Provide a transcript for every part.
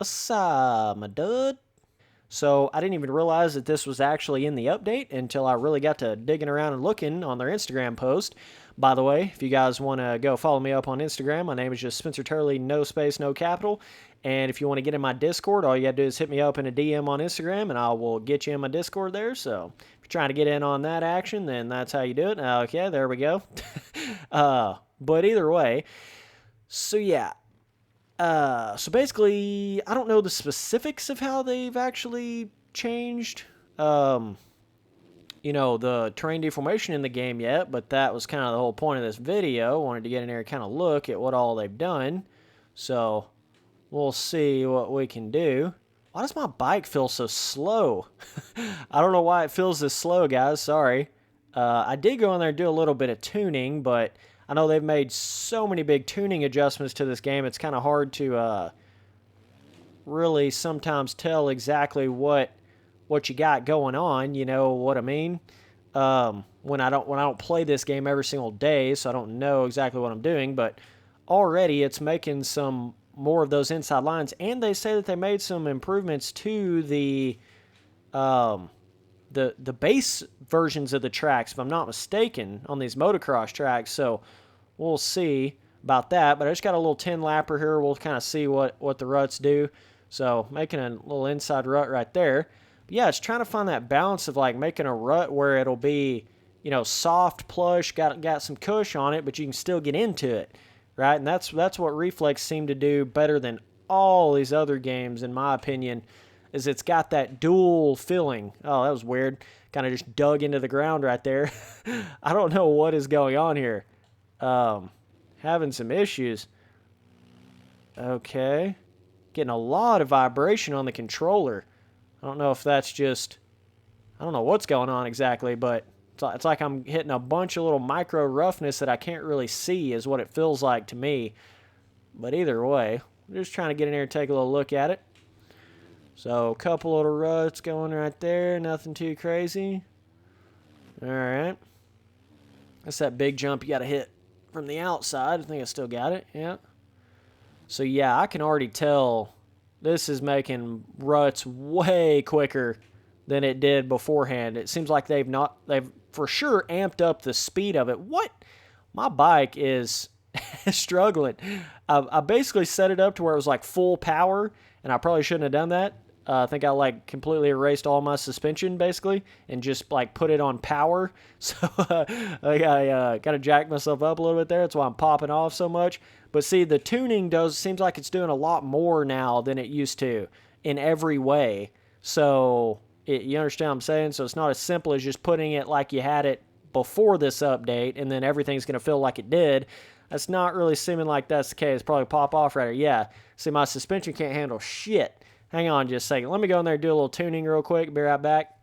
Asa, my dud. So I didn't even realize that this was actually in the update until I really got to digging around and looking on their Instagram post. By the way, if you guys want to go follow me up on Instagram, my name is just Spencer Turley, no space, no capital. And if you want to get in my Discord, all you got to do is hit me up in a DM on Instagram, and I will get you in my Discord there. So if you're trying to get in on that action, then that's how you do it. Okay, there we go. But either way, so yeah, so basically, I don't know the specifics of how they've actually changed, um, the terrain deformation in the game yet, but that was kind of the whole point of this video. Wanted to get in there and kind of look at what all they've done. So we'll see what we can do. Why does my bike feel so slow? I don't know why it feels this slow, guys. Sorry. I did go in there and do a little bit of tuning, but I know they've made so many big tuning adjustments to this game. It's kind of hard to really sometimes tell exactly what you got going on. You know what I mean? When I don't play this game every single day, so I don't know exactly what I'm doing. But already it's making some more of those inside lines, and they say that they made some improvements to um, the base versions of the tracks, if I'm not mistaken, on these motocross tracks. So we'll see about that. But I just got a little 10 lapper here. We'll kind of see what the ruts do. So making a little inside rut right there. But yeah, it's trying to find that balance of like making a rut where it'll be, soft, plush, got some cush on it, but you can still get into it, right? And that's what Reflex seemed to do better than all these other games, in my opinion, is it's got that dual feeling. Oh, that was weird. Kind of just dug into the ground right there. I don't know what is going on here. Having some issues. Okay. Getting a lot of vibration on the controller. I don't know if that's just... I don't know what's going on exactly, but it's like I'm hitting a bunch of little micro roughness that I can't really see is what it feels like to me. But either way, I'm just trying to get in here and take a little look at it. So a couple little ruts going right there. Nothing too crazy. Alright. That's that big jump you got to hit from the outside. I think I still got it. Yeah. So yeah, I can already tell this is making ruts way quicker than it did beforehand. It seems like they've for sure amped up the speed of it. What? My bike is struggling. I basically set it up to where it was like full power, and I probably shouldn't have done that. I think I like completely erased all my suspension basically and just like put it on power. So I got to jack myself up a little bit there. That's why I'm popping off so much. But see, the tuning seems like it's doing a lot more now than it used to in every way. So you understand what I'm saying? So it's not as simple as just putting it like you had it before this update and then everything's going to feel like it did. That's not really seeming like that's the case. Probably pop off right here. Yeah. See, my suspension can't handle shit. Hang on just a second. Let me go in there and do a little tuning real quick. Be right back.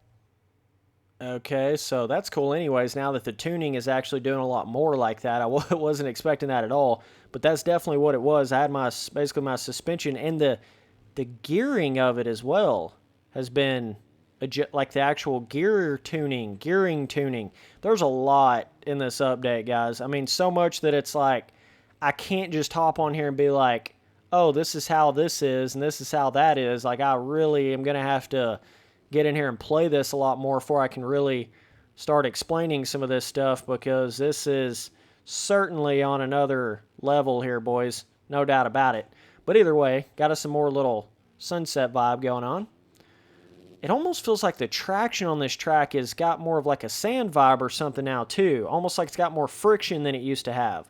Okay, so that's cool anyways, now that the tuning is actually doing a lot more like that. I wasn't expecting that at all, but that's definitely what it was. I had basically my suspension, and the gearing of it as well has been like the actual gearing tuning. There's a lot in this update, guys. I mean, so much that it's like I can't just hop on here and be like, oh, this is how this is and this is how that is. Like, I really am going to have to get in here and play this a lot more before I can really start explaining some of this stuff, because this is certainly on another level here, boys. No doubt about it. But either way, got us some more little sunset vibe going on. It almost feels like the traction on this track has got more of like a sand vibe or something now too. Almost like it's got more friction than it used to have.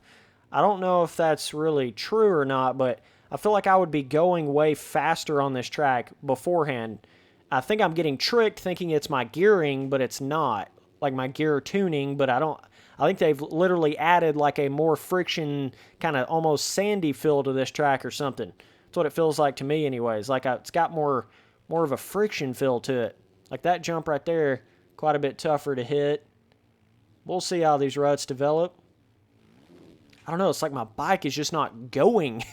I don't know if that's really true or not, but I feel like I would be going way faster on this track beforehand. I think I'm getting tricked thinking it's my gearing, but it's not. Like my gear tuning, but I think they've literally added like a more friction, kind of almost sandy feel to this track or something. That's what it feels like to me anyways. Like it's got more of a friction feel to it. Like that jump right there, quite a bit tougher to hit. We'll see how these ruts develop. I don't know, it's like my bike is just not going.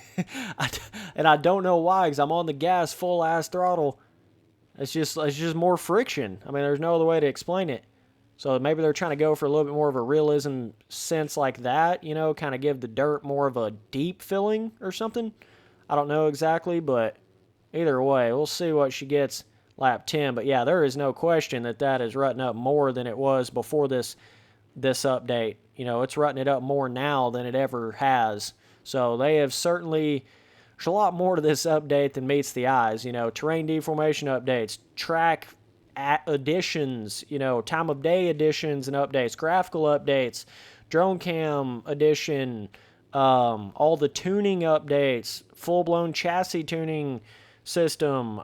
And I don't know why, because I'm on the gas full ass throttle. It's just more friction. I mean, there's no other way to explain it. So maybe they're trying to go for a little bit more of a realism sense like that, kind of give the dirt more of a deep feeling or something. I don't know exactly, but either way, we'll see what she gets lap 10. But yeah, there is no question that that is rutting up more than it was before this update. You know, it's rutting it up more now than it ever has. So they have certainly, there's a lot more to this update than meets the eyes. You know, terrain deformation updates, track additions, you know, time of day additions and updates, graphical updates, drone cam addition, all the tuning updates, full-blown chassis tuning system,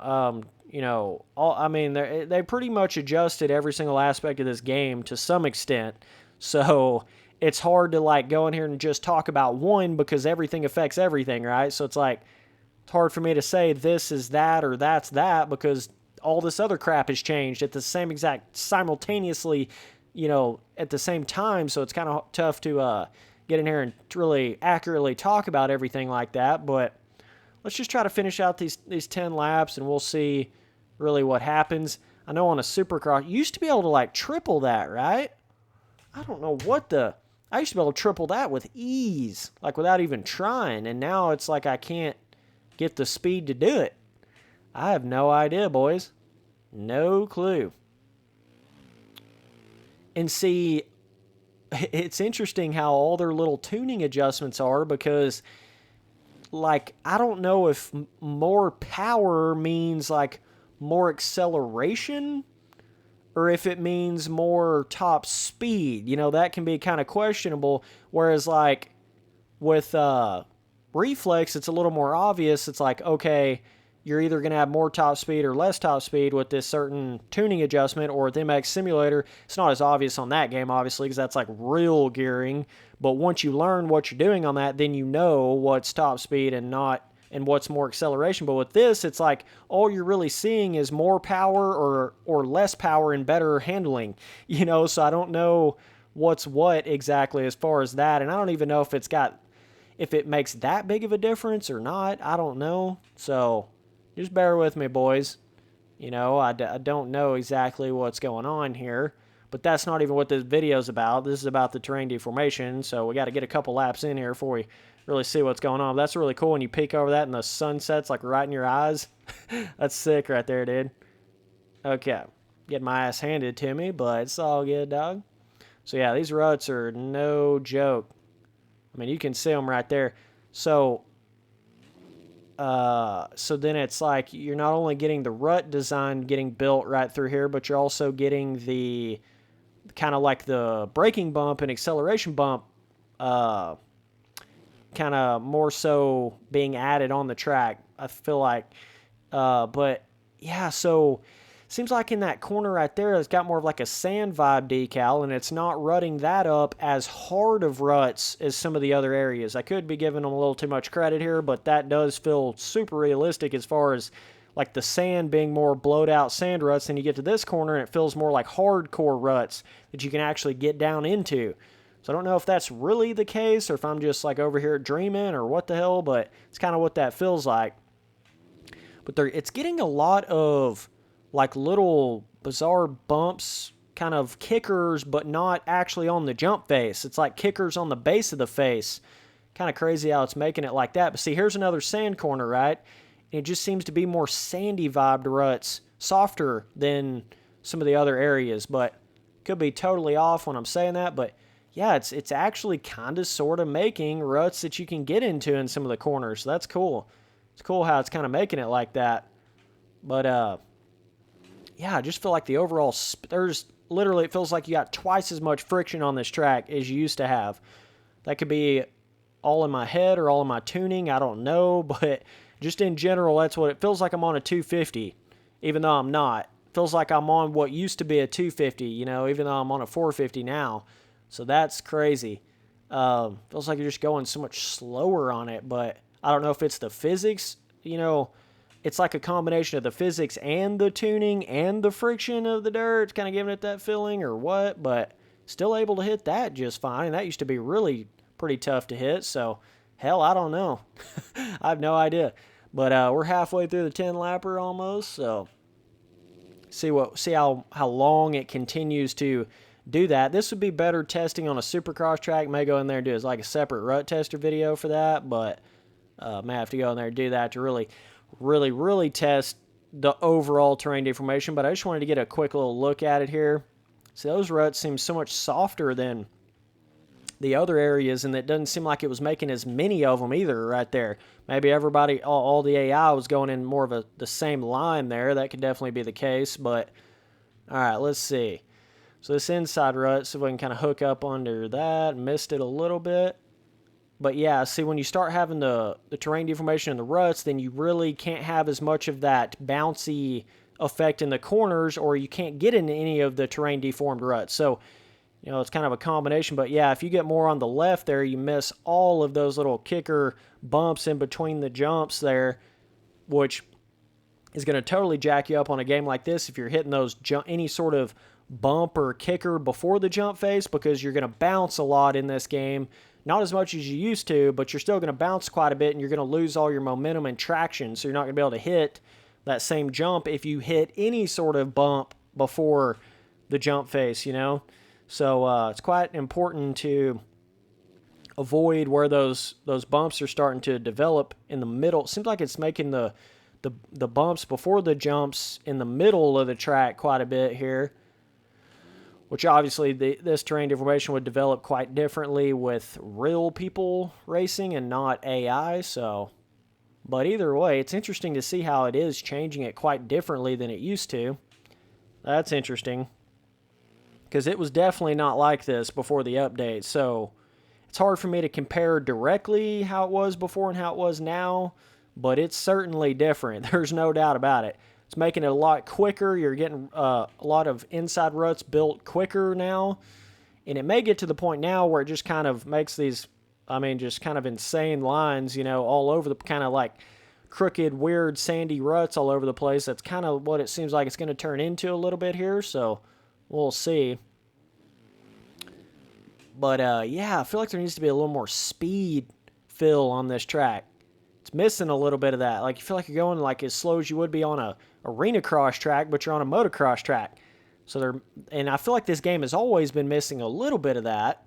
you know, I mean, they pretty much adjusted every single aspect of this game to some extent. So it's hard to like go in here and just talk about one because everything affects everything, right? So it's like, it's hard for me to say this is that or that's that because all this other crap has changed at the same exact simultaneously, you know, at the same time. So it's kind of tough to get in here and really accurately talk about everything like that. But let's just try to finish out these 10 laps and we'll see really what happens. I know on a Supercross, you used to be able to like triple that, right? I don't know what I used to be able to triple that with ease, like without even trying. And now it's like I can't get the speed to do it. I have no idea, boys. No clue. And see, it's interesting how all their little tuning adjustments are because, like, I don't know if more power means, like, more acceleration or if it means more top speed. You know, that can be kind of questionable. Whereas, like, with reflex, it's a little more obvious. It's like, okay, you're either going to have more top speed or less top speed with this certain tuning adjustment, or with MX Simulator, it's not as obvious on that game, obviously, because that's like real gearing. But once you learn what you're doing on that, then you know what's top speed and not, and what's more acceleration. But with this, it's like all you're really seeing is more power or less power and better handling, you know. So I don't know what's what exactly as far as that, and I don't even know if if it makes that big of a difference or not. I don't know. So just bear with me, boys. You know, I don't know exactly what's going on here, but that's not even what this video's about. This is about the terrain deformation, so we got to get a couple laps in here before we really see what's going on. But that's really cool when you peek over that and the sun sets like right in your eyes. That's sick right there, dude. Okay, get my ass handed to me, but it's all good, dog. So yeah, these ruts are no joke. I mean, you can see them right there. So then it's like you're not only getting the rut design getting built right through here, but you're also getting the kind of like the braking bump and acceleration bump kind of more so being added on the track, I feel like. But yeah, so seems like in that corner right there, it's got more of like a sand vibe decal, and it's not rutting that up as hard of ruts as some of the other areas. I could be giving them a little too much credit here, but that does feel super realistic as far as like the sand being more blowed out sand ruts. Then you get to this corner and it feels more like hardcore ruts that you can actually get down into. So I don't know if that's really the case or if I'm just like over here dreaming or what the hell, but it's kind of what that feels like. But it's getting a lot of like little bizarre bumps, kind of kickers, but not actually on the jump face. It's like kickers on the base of the face. Kind of crazy how it's making it like that. But see, here's another sand corner, right? And it just seems to be more sandy vibed ruts, softer than some of the other areas. But could be totally off when I'm saying that. But yeah, it's actually kind of sort of making ruts that you can get into in some of the corners. So that's cool. It's cool how it's kind of making it like that. But yeah, I just feel like the overall, there's literally, it feels like you got twice as much friction on this track as you used to have. That could be all in my head or all in my tuning, I don't know, but just in general, that's what it feels like. I'm on a 250, even though I'm not. It feels like I'm on what used to be a 250, you know, even though I'm on a 450 now. So that's crazy. Feels like you're just going so much slower on it, but I don't know if it's the physics, you know. It's like a combination of the physics and the tuning and the friction of the dirt. It's kind of giving it that feeling or what, but still able to hit that just fine. And that used to be really pretty tough to hit. So, hell, I don't know. I have no idea. But we're halfway through the 10-lapper almost. So, see how long it continues to do that. This would be better testing on a Supercross track. May go in there and do like a separate rut tester video for that. But may have to go in there and do that to really really, really test the overall terrain deformation, but I just wanted to get a quick little look at it here. See, those ruts seem so much softer than the other areas, and it doesn't seem like it was making as many of them either right there. Maybe everybody, all the AI was going in more of the same line there. That could definitely be the case, but all right, let's see. So this inside rut, so we can kind of hook up under that. Missed it a little bit. But yeah, see, when you start having the terrain deformation in the ruts, then you really can't have as much of that bouncy effect in the corners, or you can't get into any of the terrain deformed ruts. So, you know, it's kind of a combination. But yeah, if you get more on the left there, you miss all of those little kicker bumps in between the jumps there, which is going to totally jack you up on a game like this if you're hitting those any sort of bump or kicker before the jump phase, because you're going to bounce a lot in this game. Not as much as you used to, but you're still going to bounce quite a bit, and you're going to lose all your momentum and traction, so you're not going to be able to hit that same jump if you hit any sort of bump before the jump phase, you know? So it's quite important to avoid where those bumps are starting to develop in the middle. It seems like it's making the bumps before the jumps in the middle of the track quite a bit here, which obviously this terrain deformation would develop quite differently with real people racing and not AI. So, but either way, it's interesting to see how it is changing it quite differently than it used to. That's interesting, because it was definitely not like this before the update. So it's hard for me to compare directly how it was before and how it was now, but it's certainly different. There's no doubt about it. It's making it a lot quicker. You're getting a lot of inside ruts built quicker now. And it may get to the point now where it just kind of makes these, just kind of insane lines, you know, all over the kind of like crooked, weird, sandy ruts all over the place. That's kind of what it seems like it's going to turn into a little bit here. So we'll see. But yeah, I feel like there needs to be a little more speed fill on this track. It's missing a little bit of that. Like, you feel like you're going like as slow as you would be on a arena cross track, but you're on a motocross track. So and I feel like this game has always been missing a little bit of that.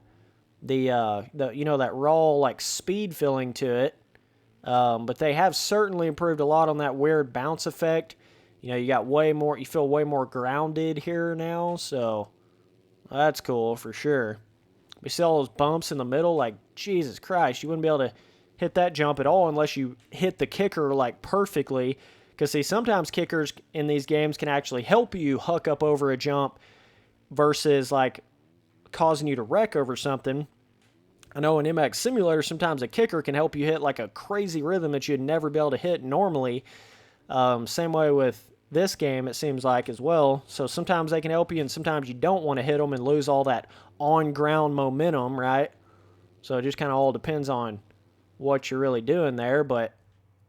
The you know, that raw like speed filling to it. But they have certainly improved a lot on that weird bounce effect. You know, you feel way more grounded here now, so that's cool for sure. We see all those bumps in the middle, like, Jesus Christ, you wouldn't be able to hit that jump at all unless you hit the kicker like perfectly. Because see, sometimes kickers in these games can actually help you huck up over a jump versus like causing you to wreck over something. I know in MX Simulator, sometimes a kicker can help you hit like a crazy rhythm that you'd never be able to hit normally. Same way with this game, it seems like, as well. So sometimes they can help you, and sometimes you don't want to hit them and lose all that on-ground momentum, right? So it just kind of all depends on what you're really doing there. But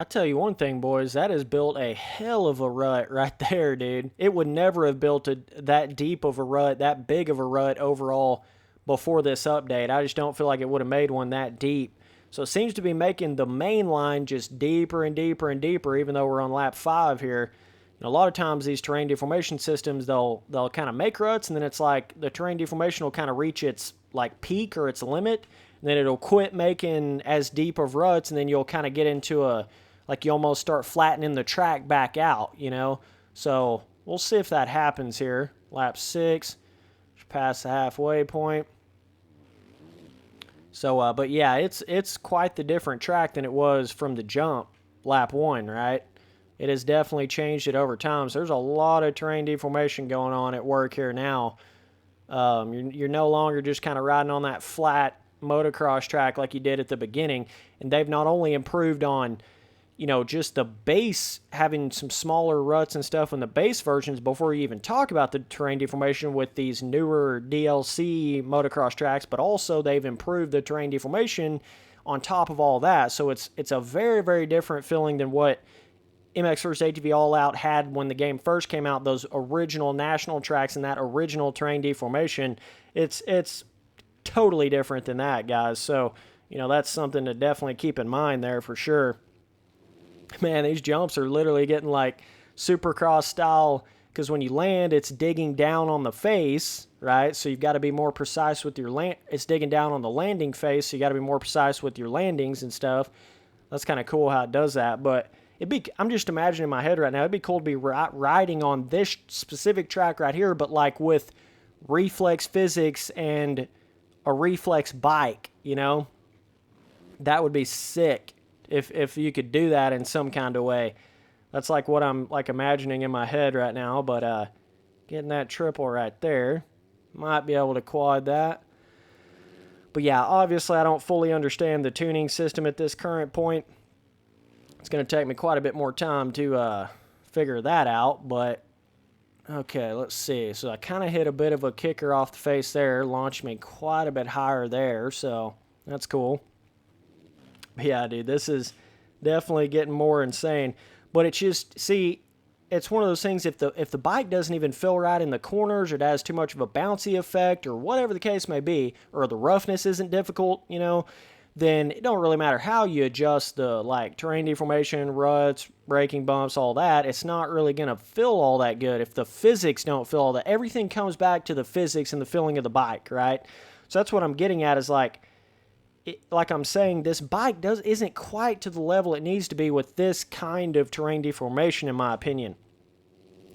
I tell you one thing, boys, that has built a hell of a rut right there, dude. It would never have built that deep of a rut, that big of a rut overall before this update. I just don't feel like it would have made one that deep. So it seems to be making the main line just deeper and deeper and deeper, even though we're on lap 5 here. And a lot of times these terrain deformation systems, they'll kind of make ruts, and then it's like the terrain deformation will kind of reach its like peak or its limit, and then it'll quit making as deep of ruts, and then you'll kind of get into you almost start flattening the track back out, you know? So we'll see if that happens here. Lap 6, past the halfway point. So, but yeah, it's quite the different track than it was from the jump, lap 1, right? It has definitely changed it over time. So there's a lot of terrain deformation going on at work here now. You're no longer just kind of riding on that flat motocross track like you did at the beginning. And they've not only improved on, you know, just the base, having some smaller ruts and stuff in the base versions before you even talk about the terrain deformation with these newer DLC motocross tracks, but also they've improved the terrain deformation on top of all that. So it's a very, very different feeling than what MX vs. ATV All Out had when the game first came out, those original national tracks and that original terrain deformation. It's totally different than that, guys. So, you know, that's something to definitely keep in mind there for sure. Man, these jumps are literally getting like Supercross style, because when you land, it's digging down on the face, right? So you've got to be more precise with your land. It's digging down on the landing face, so you got to be more precise with your landings and stuff. That's kind of cool how it does that, but I'm just imagining in my head right now, it'd be cool to be riding on this specific track right here, but like with reflex physics and a reflex bike, you know? That would be sick if you could do that in some kind of way. That's like what I'm like imagining in my head right now, but getting that triple right there. Might be able to quad that. But yeah, obviously I don't fully understand the tuning system at this current point. It's going to take me quite a bit more time to figure that out, but okay, let's see. So I kind of hit a bit of a kicker off the face there, launched me quite a bit higher there, so that's cool. But yeah, dude, this is definitely getting more insane. But it's just, see, it's one of those things, if the bike doesn't even feel right in the corners, or it has too much of a bouncy effect, or whatever the case may be, or the roughness isn't difficult, you know, then it don't really matter how you adjust the, like, terrain deformation, ruts, braking bumps, all that. It's not really going to feel all that good if the physics don't feel all that. Everything comes back to the physics and the feeling of the bike, right? So that's what I'm getting at is, like I'm saying, this bike isn't quite to the level it needs to be with this kind of terrain deformation, in my opinion.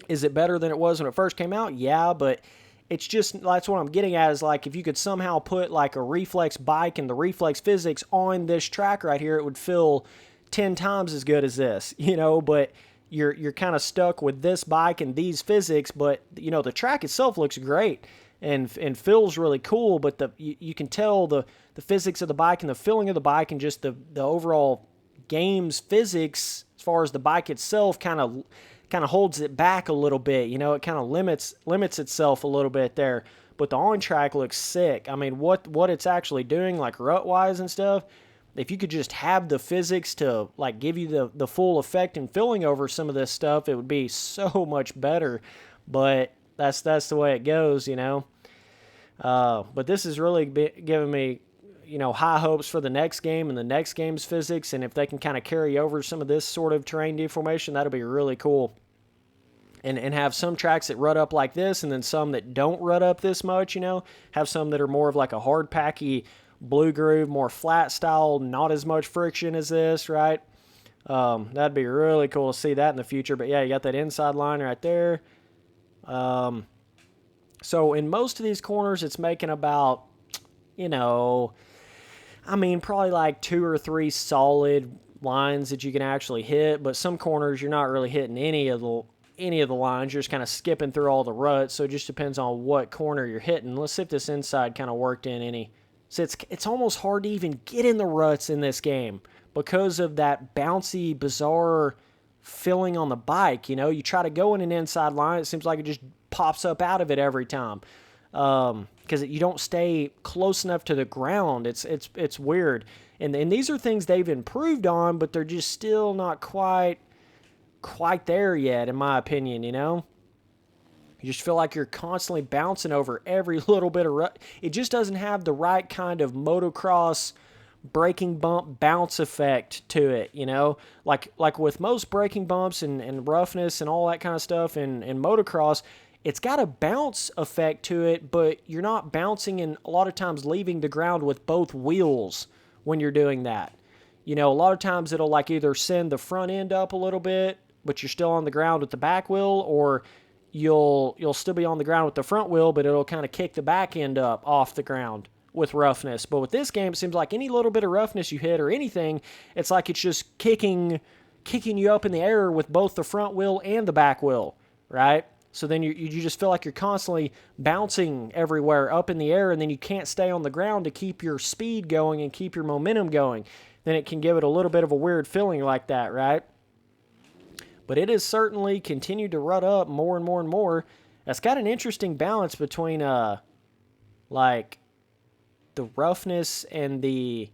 Is it better than it was when it first came out? Yeah, but it's just, that's what I'm getting at is, like, if you could somehow put like a reflex bike and the reflex physics on this track right here, it would feel 10 times as good as this, you know, but you're kind of stuck with this bike and these physics, but, you know, the track itself looks great and feels really cool, but you can tell the physics of the bike and the feeling of the bike and just the overall game's physics as far as the bike itself kind of holds it back a little bit. You know, it kind of limits itself a little bit there. But the on-track looks sick. I mean, what it's actually doing, like rut-wise and stuff, if you could just have the physics to, like, give you the full effect and feeling over some of this stuff, it would be so much better. But that's the way it goes, you know. But this is really giving me, you know, high hopes for the next game and the next game's physics, and if they can kind of carry over some of this sort of terrain deformation, that'll be really cool. And have some tracks that rut up like this, and then some that don't rut up this much, you know, have some that are more of like a hard packy blue groove, more flat style, not as much friction as this, right? That'd be really cool to see that in the future. But yeah, you got that inside line right there. So in most of these corners, it's making about, you know, I mean, probably like 2 or 3 solid lines that you can actually hit, but some corners you're not really hitting any of the lines. You're just kind of skipping through all the ruts, so it just depends on what corner you're hitting. Let's see if this inside kind of worked in any. So it's almost hard to even get in the ruts in this game because of that bouncy, bizarre feeling on the bike. You know, you try to go in an inside line, it seems like it just pops up out of it every time. Because you don't stay close enough to the ground. It's weird. And these are things they've improved on, but they're just still not quite there yet, in my opinion, you know? You just feel like you're constantly bouncing over every little bit of rut. It just doesn't have the right kind of motocross braking bump bounce effect to it, you know? Like with most braking bumps and roughness and all that kind of stuff in motocross, it's got a bounce effect to it, but you're not bouncing and a lot of times leaving the ground with both wheels when you're doing that. You know, a lot of times it'll like either send the front end up a little bit, but you're still on the ground with the back wheel, or you'll still be on the ground with the front wheel, but it'll kind of kick the back end up off the ground with roughness. But with this game, it seems like any little bit of roughness you hit or anything, it's like it's just kicking you up in the air with both the front wheel and the back wheel, right? So then you just feel like you're constantly bouncing everywhere up in the air, and then you can't stay on the ground to keep your speed going and keep your momentum going. Then it can give it a little bit of a weird feeling like that, right? But it has certainly continued to rut up more and more and more. That's got an interesting balance between like the roughness and the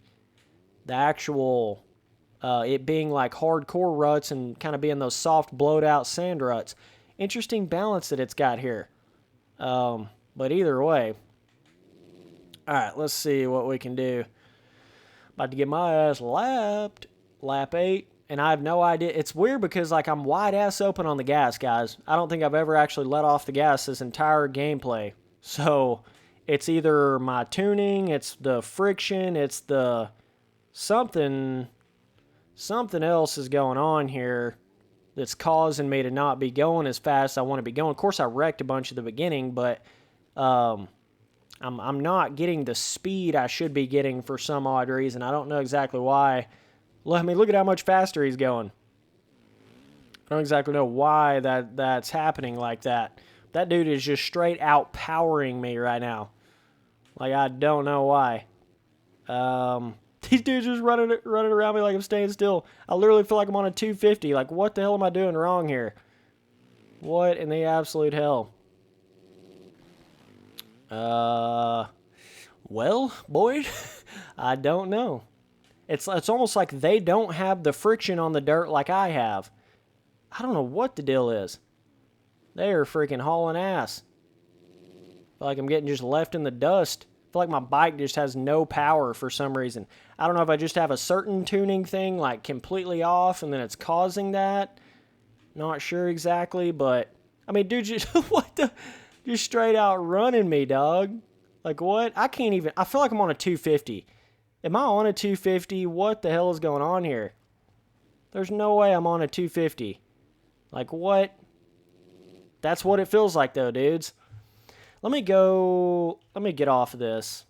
actual it being like hardcore ruts and kind of being those soft blowed out sand ruts. Interesting balance that it's got here. But either way, all right, let's see what we can do. About to get my ass lapped. Lap 8. And I have no idea. It's weird because, like, I'm wide ass open on the gas, guys. I don't think I've ever actually let off the gas this entire gameplay. So, it's either my tuning, it's the friction, it's the something something else is going on here that's causing me to not be going as fast as I want to be going. Of course, I wrecked a bunch at the beginning, but I'm not getting the speed I should be getting for some odd reason. I don't know exactly why. I mean, look at how much faster he's going. I don't exactly know why that's happening like that. That dude is just straight out powering me right now. Like, I don't know why. These dudes just running around me like I'm staying still. I literally feel like I'm on a 250. Like, what the hell am I doing wrong here? What in the absolute hell? Well, Boyd, I don't know. It's almost like they don't have the friction on the dirt like I have. I don't know what the deal is. They are freaking hauling ass. I feel like I'm getting just left in the dust. I feel like my bike just has no power for some reason. I don't know if I just have a certain tuning thing like completely off and then it's causing that. Not sure exactly, but I mean, dude, just what the, just straight out running me, dog. Like what? I can't even. I feel like I'm on a 250. Am I on a 250? What the hell is going on here? There's no way I'm on a 250. Like what? That's what it feels like though, dudes. Let me get off of this.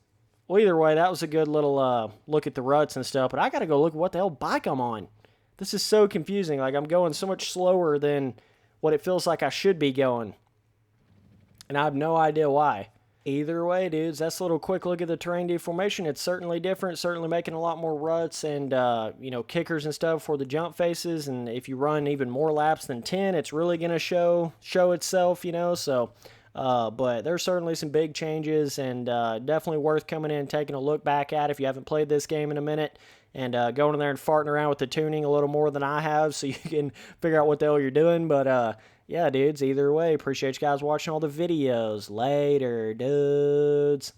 Well, either way, that was a good little look at the ruts and stuff, but I gotta go look at what the hell bike I'm on. This is so confusing. Like, I'm going so much slower than what it feels like I should be going. And I have no idea why. Either way, dudes, that's a little quick look at the terrain deformation. It's certainly different, certainly making a lot more ruts and, kickers and stuff for the jump faces. And if you run even more laps than 10, it's really going to show itself, so... but there's certainly some big changes and definitely worth coming in and taking a look back at if you haven't played this game in a minute and going in there and farting around with the tuning a little more than I have so you can figure out what the hell you're doing. But yeah, dudes, either way, appreciate you guys watching all the videos. Later, dudes.